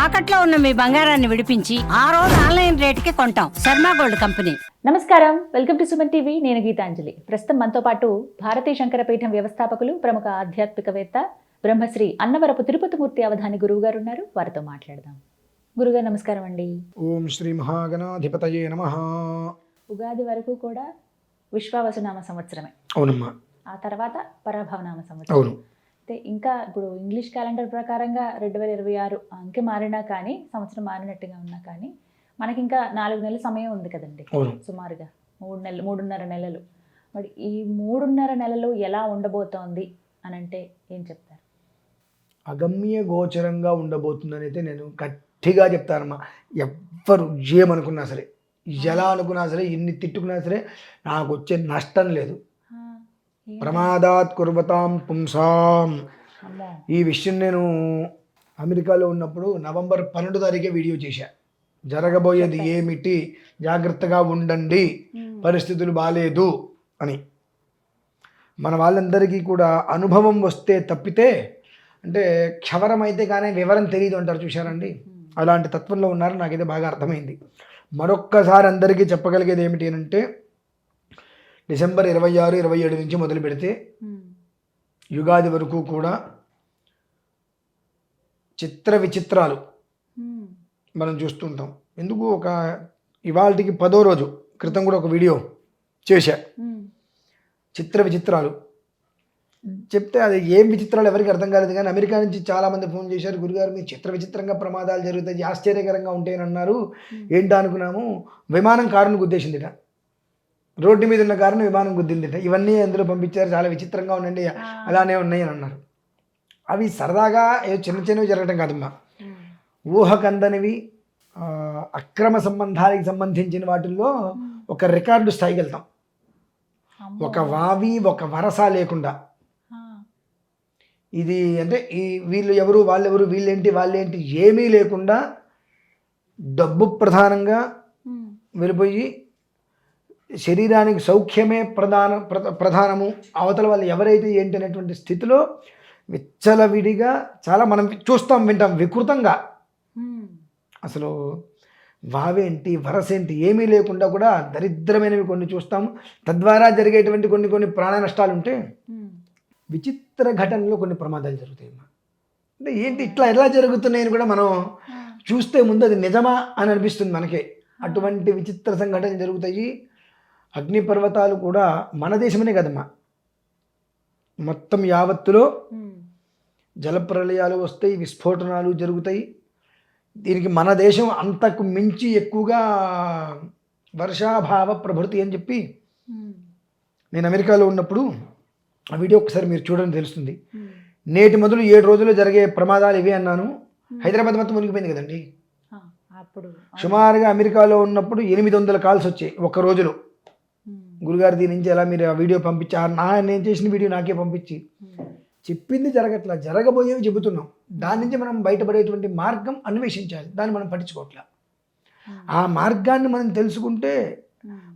తాకట్లో ఉన్న మీ బంగారాన్ని విడిపించి ఆ రోజు ఆన్లైన్ రేటుకి కొంటాం. Sharma gold company. నమస్కారం, వెల్కమ్ టు సుమన్ టీవీ. నేను గీతాంజలి. ప్రస్తుతం మనతో పాటు భారతీయ శంకరపీఠం వ్యవస్థాపకులు, ప్రముఖ ఆధ్యాత్మికవేత్త, బ్రహ్మశ్రీ అన్నవరపు తిరుపతిమూర్తి అవధాని గురువు గారు ఉన్నారు. వారితో మాట్లాడదాం. గురుగారు నమస్కారం అండి. ఓం శ్రీ మహాగణాధిపతయే నమః. ఉగాది వరకు కూడా విశ్వావసునామ సంవత్సరమే. అవునమ్మా. ఆ తర్వాత పరాభవనామ సంవత్సరం. అవును. అయితే ఇంకా ఇప్పుడు ఇంగ్లీష్ క్యాలెండర్ ప్రకారంగా 2026 అంకె మారినా కానీ, సంవత్సరం మారినట్టుగా ఉన్నా కానీ, మనకి ఇంకా 4 నెలల సమయం ఉంది కదండి. సుమారుగా 3.5 నెలలు. మరి ఈ 3.5 నెలలు ఎలా ఉండబోతోంది అని అంటే ఏం చెప్తారు? అగమ్య గోచరంగా ఉండబోతుందని అయితే నేను గట్టిగా చెప్తానమ్మా. ఎవ్వరు ఏమనుకున్నా సరే, ఎలా అనుకున్నా సరే, ఎన్ని తిట్టుకున్నా సరే నాకు వచ్చే నష్టం లేదు. ప్రమాదాత్ కుర్వతాం పుంసాం. ఈ విషయం నేను అమెరికాలో ఉన్నప్పుడు నవంబర్ 12 తారీఖే వీడియో చేశా. జరగబోయేది ఏమిటి, జాగ్రత్తగా ఉండండి, పరిస్థితులు బాలేదు అని. మన వాళ్ళందరికీ కూడా అనుభవం వస్తే తప్పితే, అంటే క్షవరం అయితే కానీ వివరం తెలియదు అంటారు చూశారండి. అలాంటి తత్వంలో ఉన్నారు. నాకైతే బాగా అర్థమైంది. మరొక్కసారి అందరికీ చెప్పగలిగేది ఏమిటి అంటే, డిసెంబర్ 26, 27 నుంచి మొదలు పెడితే యుగాది వరకు కూడా చిత్ర విచిత్రాలు మనం చూస్తుంటాం. ఎందుకు ఇవాళకి 10వ రోజు క్రితం కూడా ఒక వీడియో చేశా. చిత్ర విచిత్రాలు చెప్తే అది ఏం విచిత్రాలు ఎవరికి అర్థం కాలేదు. కానీ అమెరికా నుంచి చాలామంది ఫోన్ చేశారు, గురుగారు మీరు చిత్ర విచిత్రంగా ప్రమాదాలు జరుగుతాయి, ఆశ్చర్యకరంగా ఉంటాయని అన్నారు. ఏంటో అనుకున్నాము. విమానం కారును గుద్దేసిందిట. రోడ్డు మీద ఉన్న కారును విమానం గుద్దిందిట. ఇవన్నీ అందులో పంపించారు. చాలా విచిత్రంగా ఉండండి, అలానే ఉన్నాయి అని అన్నారు. అవి సరదాగా చిన్న చిన్నవి జరగటం కాదమ్మా. ఊహకందనివి, అక్రమ సంబంధాలకు సంబంధించిన వాటిల్లో ఒక రికార్డు స్థాయికి వెళ్తాం. ఒక వావి ఒక వరస లేకుండా. ఇది అంటే వీళ్ళు ఎవరు, వాళ్ళెవరు, వీళ్ళేంటి, వాళ్ళేంటి ఏమీ లేకుండా డబ్బు ప్రధానంగా వెళ్ళిపోయి శరీరానికి సౌఖ్యమే ప్రధానము, అవతల వాళ్ళు ఎవరైతే ఏంటి అనేటువంటి స్థితిలో విచ్చలవిడిగా చాలా మనం చూస్తాం, వింటాం వికృతంగా. అసలు వావేంటి వరసేంటి ఏమీ లేకుండా కూడా దరిద్రమైనవి కొన్ని చూస్తాము. తద్వారా జరిగేటువంటి కొన్ని ప్రాణ నష్టాలు ఉంటే, విచిత్ర ఘటనలో కొన్ని ప్రమాదాలు జరుగుతాయి. అంటే ఏంటి ఇట్లా ఎలా జరుగుతున్నాయని కూడా మనం చూస్తే ముందు అది నిజమా అని అనిపిస్తుంది మనకే. అటువంటి విచిత్ర సంఘటనలు జరుగుతాయి. అగ్నిపర్వతాలు కూడా మన దేశమనే కదమ్మా, మొత్తం యావత్తులో జలప్రలయాలు వస్తాయి, విస్ఫోటనాలు జరుగుతాయి. దీనికి మన దేశం అంతకు మించి ఎక్కువగా వర్షాభావ ప్రభృతి అని చెప్పి నేను అమెరికాలో ఉన్నప్పుడు ఆ వీడియో ఒకసారి మీరు చూడండి తెలుస్తుంది. నేటి మొదలు 7 రోజుల్లో జరిగే ప్రమాదాలు ఇవే అన్నాను. హైదరాబాద్ మొత్తం మునిగిపోయింది కదండి. సుమారుగా అమెరికాలో ఉన్నప్పుడు 800 కాల్స్ వచ్చాయి ఒక రోజులో. గురుగారు దీని నుంచి ఎలా మీరు ఆ వీడియో పంపించారు, నేను చేసిన వీడియో నాకే పంపించి, చెప్పింది జరగట్లా, జరగబోయేవి చెబుతున్నాం. దాని నుంచి మనం బయటపడేటువంటి మార్గం అన్వేషించాలి. దాన్ని మనం పట్టించుకోవట్లా. ఆ మార్గాన్ని మనం తెలుసుకుంటే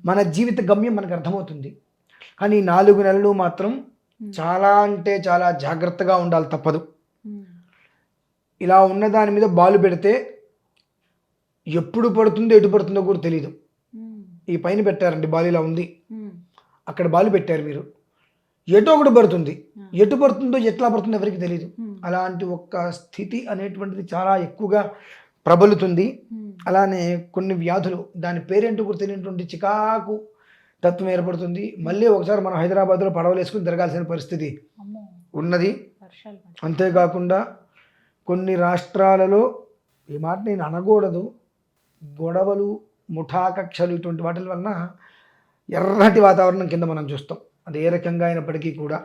మన జీవిత గమ్యం మనకు అర్థమవుతుంది. కానీ 4 నెలలు మాత్రం చాలా అంటే చాలా జాగ్రత్తగా ఉండాలి, తప్పదు. ఇలా ఉన్న దాని మీద బాలు పెడితే ఎప్పుడు పడుతుందో ఎటు పడుతుందో కూడా తెలియదు. ఈ పైన పెట్టారండి బాలు, ఇలా ఉంది, అక్కడ బాలు పెట్టారు మీరు, ఎటో ఒకటి పడుతుంది, ఎటు పడుతుందో ఎట్లా పడుతుందో ఎవరికి తెలియదు. అలాంటి ఒక్క స్థితి అనేటువంటిది చాలా ఎక్కువగా ప్రబలుతుంది. అలానే కొన్ని వ్యాధులు, దాని పేరేంటో కూడా తెలియనటువంటి చికాకు తత్వం ఏర్పడుతుంది. మళ్ళీ ఒకసారి మనం హైదరాబాద్లో పడవలు వేసుకుని తిరగాల్సిన పరిస్థితి ఉన్నది. అంతేకాకుండా కొన్ని రాష్ట్రాలలో, ఈ మాట నేను అనకూడదు, గొడవలు, ముఠాకక్షలు, ఇటువంటి వాటి వలన ఎర్రటి వాతావరణం కింద మనం చూస్తాం. అది ఏ రకంగా అయినప్పటికీ కూడా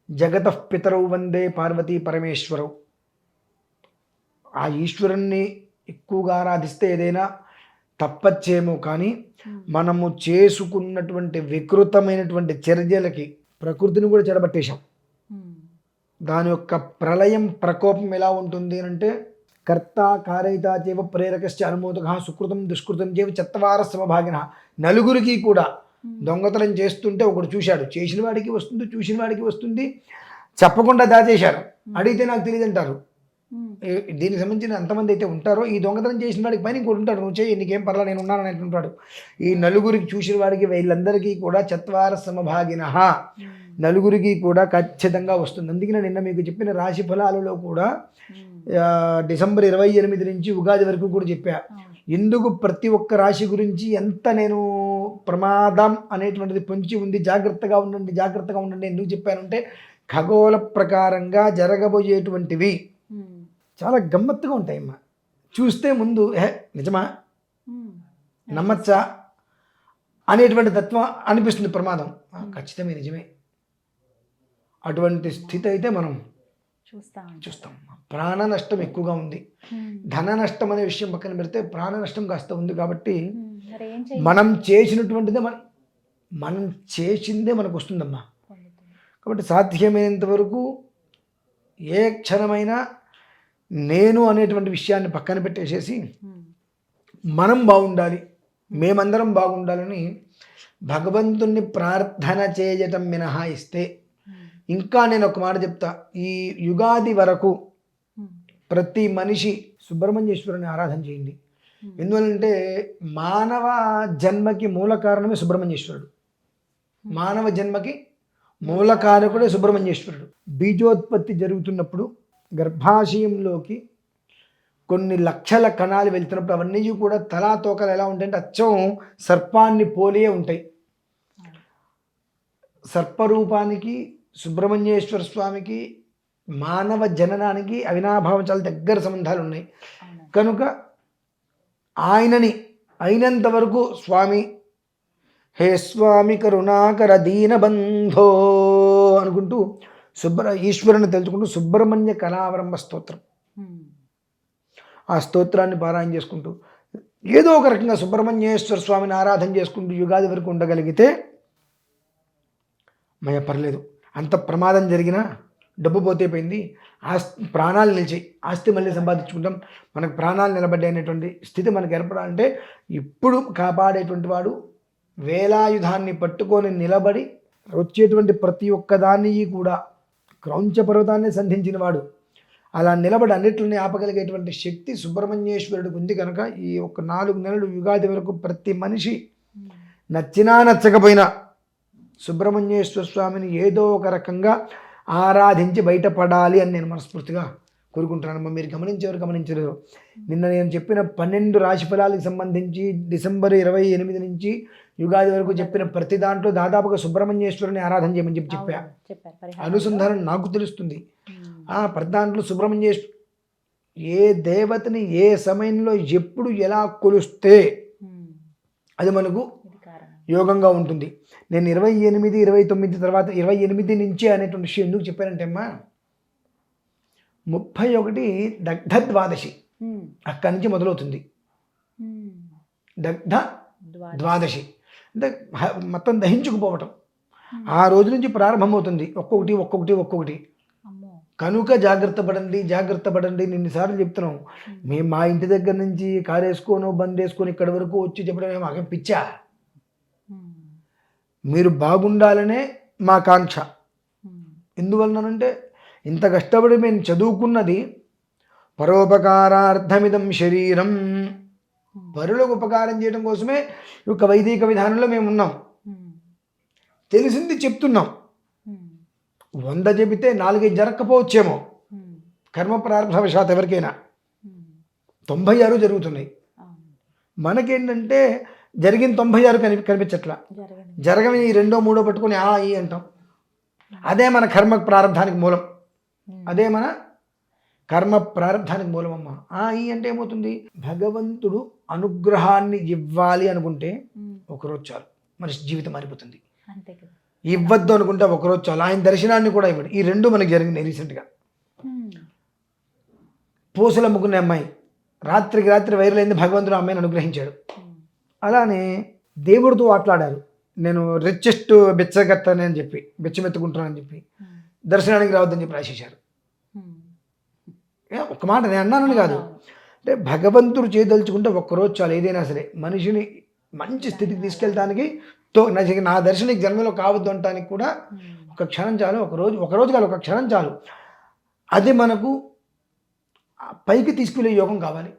జగతః పితరౌ వందే పార్వతీ పరమేశ్వరౌ. ఆ ఈశ్వరుణ్ణి ఎక్కువగా ఆరాధిస్తే ఏదైనా తప్పచ్చేమో, కానీ మనము చేసుకున్నటువంటి వికృతమైనటువంటి చర్యలకి ప్రకృతిని కూడా చెడబట్టేశాం. దాని యొక్క ప్రళయం ప్రకోపం ఎలా ఉంటుంది అంటే, కర్త కారయిత చేవ ప్రేరకశ్చ అనుమోదక సుకృతం దుష్కృతం చేవ చత్వార సమభాగిన. నలుగురికి కూడా దొంగతనం చేస్తుంటే ఒకడు చూశాడు, చేసిన వాడికి వస్తుంది, చూసిన వాడికి వస్తుంది, చెప్పకుండా దాచేశారు. అడిగితే నాకు తెలియదు అంటారు. దీనికి సంబంధించిన ఎంతమంది అయితే ఉంటారో ఈ దొంగతనం చేసిన వాడికి పైన ఇంకోటి ఉంటాడు, నువ్వు చేయి నీకేం పర్లా నేను ఉన్నాను అని అంటుంటాడు. ఈ నలుగురికి చూసిన వాడికి వీళ్ళందరికీ కూడా చత్వార సమభాగిన నలుగురికి కూడా ఖచ్చితంగా వస్తుంది. అందుకనే నిన్న మీకు చెప్పిన రాశి ఫలాలలో కూడా డిసెంబర్ 28 నుంచి ఉగాది వరకు కూడా చెప్పా. ఎందుకు ప్రతి ఒక్క రాశి గురించి ఎంత నేను ప్రమాదం అనేటువంటిది పొంచి ఉంది, జాగ్రత్తగా ఉండండి ఎందుకు చెప్పానంటే ఖగోళ ప్రకారంగా జరగబోయేటువంటివి చాలా గమ్మత్తుగా ఉంటాయమ్మా. చూస్తే ముందు నిజమా నమ్మచ్చా అనేటువంటి తత్వం అనిపిస్తుంది. ప్రమాదం ఖచ్చితమే నిజమే. అటువంటి స్థితి అయితే మనం చూస్తాం. ప్రాణ నష్టం ఎక్కువగా ఉంది. ధన నష్టం అనే విషయం పక్కన పెడితే ప్రాణ నష్టం కాస్త ఉంది. కాబట్టి మనం చేసినటువంటిదే మనం చేసిందే మనకు వస్తుందమ్మా. కాబట్టి సాధ్యమైనంత వరకు ఏ క్షణమైనా నేను అనేటువంటి విషయాన్ని పక్కన పెట్టేసేసి మనం బాగుండాలి, మేమందరం బాగుండాలని భగవంతుణ్ణి ప్రార్థన చేయటం మినహాయిస్తే, ఇంకా నేను ఒక మాట చెప్తా, ఈ యుగాది వరకు ప్రతి మనిషి సుబ్రహ్మణ్యేశ్వరుని ఆరాధన చేయండి. ఎందువల్లంటే మానవ జన్మకి మూల కారణమే సుబ్రహ్మణ్యేశ్వరుడు. మానవ జన్మకి మూల కారకుడే సుబ్రహ్మణ్యేశ్వరుడు. బీజోత్పత్తి జరుగుతున్నప్పుడు గర్భాశయంలోకి కొన్ని లక్షల కణాలు వెళ్తున్నప్పుడు అవన్నీ కూడా తలా తోకలు ఎలా ఉంటాయంటే అచ్చం సర్పాన్ని పోలే ఉంటాయి. సర్పరూపానికి సుబ్రహ్మణ్యేశ్వర స్వామికి మానవ జననానికి అవినాభావం చాలా దగ్గర సంబంధాలు ఉన్నాయి. కనుక ఆయనని అయినంత వరకు స్వామి, హే స్వామి కరుణాకర దీనబంధో అనుకుంటూ ఈశ్వరుని తెలుసుకుంటూ సుబ్రహ్మణ్య కళావరంభ స్తోత్రం, ఆ స్తోత్రాన్ని పారాయణ చేసుకుంటూ ఏదో ఒక రకంగా సుబ్రహ్మణ్యేశ్వర స్వామిని ఆరాధన చేసుకుంటూ యుగాది వరకు ఉండగలిగితే పర్లేదు. అంత ప్రమాదం జరిగినా డబ్బు పోతే పోయింది, ప్రాణాలు నిలిచాయి, ఆస్తి మళ్ళీ సంపాదించుకుంటాం, మనకు ప్రాణాలు నిలబడ్డాయి అనేటువంటి స్థితి మనకు ఏర్పడాలంటే ఇప్పుడు కాపాడేటువంటి వాడు వేలాయుధాన్ని పట్టుకొని నిలబడి వచ్చేటువంటి ప్రతి ఒక్కదాన్ని కూడా క్రౌంచ పర్వతాన్ని సంధించిన వాడు అలా నిలబడి అన్నిటిని ఆపగలిగేటువంటి శక్తి సుబ్రహ్మణ్యేశ్వరుడికి ఉంది. కనుక ఈ ఒక 4 నెలలు యుగాది వరకు ప్రతి మనిషి నచ్చినా నచ్చకపోయినా సుబ్రహ్మణ్యేశ్వర స్వామిని ఏదో ఒక రకంగా ఆరాధించి బయటపడాలి అని నేను మనస్ఫూర్తిగా కోరుకుంటున్నానమ్మా. మీరు గమనించలేరు, నిన్న నేను చెప్పిన 12 రాశి ఫలాలకు సంబంధించి డిసెంబర్ 28 నుంచి యుగాది వరకు చెప్పిన ప్రతి దాంట్లో దాదాపుగా సుబ్రహ్మణ్యేశ్వరుని ఆరాధన చేయమని చెప్పా. అనుసంధానం నాకు తెలుస్తుంది. ప్రతి దాంట్లో సుబ్రహ్మణ్యేశ్వరు ఏ దేవతని ఏ సమయంలో ఎప్పుడు ఎలా కొలుస్తే అది మనకు యోగంగా ఉంటుంది. నేను 28, 29 తర్వాత 28 నుంచి అనేటువంటి విషయం ఎందుకు చెప్పానంటే అమ్మా 31 దగ్ధ ద్వాదశి అక్కడి నుంచి మొదలవుతుంది. దగ్ధ ద్వాదశి అంటే మొత్తం దహించుకుపోవటం ఆ రోజు నుంచి ప్రారంభమవుతుంది. ఒక్కొక్కటి. కనుక జాగ్రత్త పడండి. నిన్నిసార్లు చెప్తున్నాం. మేము మా ఇంటి దగ్గర నుంచి కారు వేసుకోను బంద్ వేసుకొని ఇక్కడి వరకు వచ్చి చెప్పడం మాకేం పిచ్చా? మీరు బాగుండాలనే మా కాంక్ష. ఎందువలనంటే ఇంత కష్టపడి మేము చదువుకున్నది పరోపకారార్థమిదం శరీరం, పరులకు ఉపకారం చేయడం కోసమే ఈ యొక్క వైదిక విధానంలో మేము ఉన్నాం. తెలిసింది చెప్తున్నాం. 100 చెబితే 4 జరగకపోవచ్చేమో కర్మ ప్రారంభవశాత్ ఎవరికైనా, 96 జరుగుతున్నాయి. మనకేంటంటే జరిగిన 96 కనిపించట్లా, జరగని 2, 3 పట్టుకొని ఈ అంటాం. అదే మన కర్మ ప్రారంధానికి మూలం, అదే మన కర్మ ప్రారంధానికి మూలం అమ్మ. ఈ అంటే ఏమవుతుంది, భగవంతుడు అనుగ్రహాన్ని ఇవ్వాలి అనుకుంటే ఒకరోజు చాలు, మనిషి జీవితం మారిపోతుంది. ఇవ్వద్దు అనుకుంటే ఒకరోజు చాలు, ఆయన దర్శనాన్ని కూడా ఇవ్వడు. ఈ 2 మనకి జరిగినాయి రీసెంట్గా. పూసలు అమ్ముకునే అమ్మాయి రాత్రికి రాత్రి వైరల్ అయింది, భగవంతుడు అమ్మాయిని అనుగ్రహించాడు. అలానే దేవుడితో ఆటలాడారు, నేను రిచెస్ట్ బిచ్చగత్తని చెప్పి బిచ్చమెత్తుకుంటున్నానని చెప్పి దర్శనానికి రావద్దని చెప్పి రాసేశారు. ఒక మాట నేను అన్నానని కాదు, అంటే భగవంతుడు చేయదలుచుకుంటే ఒక్కరోజు చాలు. ఏదైనా సరే మనిషిని మంచి స్థితికి తీసుకెళ్ళడానికి నా దర్శనం జన్మలో కావద్దు అనటానికి కూడా ఒక క్షణం చాలు. ఒక రోజు కాదు, ఒక క్షణం చాలు. అది మనకు పైకి తీసుకెళ్లే యోగం కావాలి.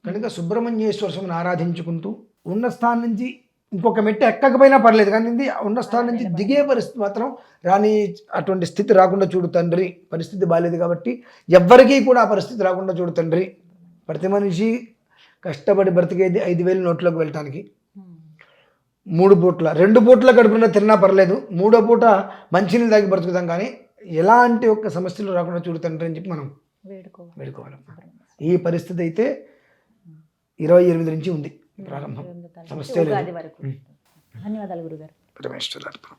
కనుక సుబ్రహ్మణ్యేశ్వర స్వామిని ఆరాధించుకుంటూ ఉన్న స్థానం నుంచి ఇంకొక మెట్టు ఎక్కకపోయినా పర్లేదు, కానీ ఉన్న స్థానం నుంచి దిగే పరిస్థితి మాత్రం రాని, అటువంటి స్థితి రాకుండా చూడు తండ్రి. పరిస్థితి బాగాలేదు కాబట్టి ఎవ్వరికీ కూడా ఆ పరిస్థితి రాకుండా చూడు తండ్రి. ప్రతి మనిషి కష్టపడి బ్రతికేది 5,000 నోట్లోకి వెళ్ళటానికి. 3 పూట్ల 2 పూట్ల కడుపున తిన్నా పర్లేదు, 3వ పూట మంచినీళ్ళు తాగి బ్రతుకుతాం, కానీ ఎలాంటి ఒక్క సమస్యలు రాకుండా చూడు తండ్రి అని చెప్పి మనం వేడుకోవాలమ్మా. ఈ పరిస్థితి అయితే 28 నుంచి ఉంది ప్రారంభం. సమస్య లేదు. ధన్యవాదాలు గురుగారు. పరమేశ్వర అర్పణం.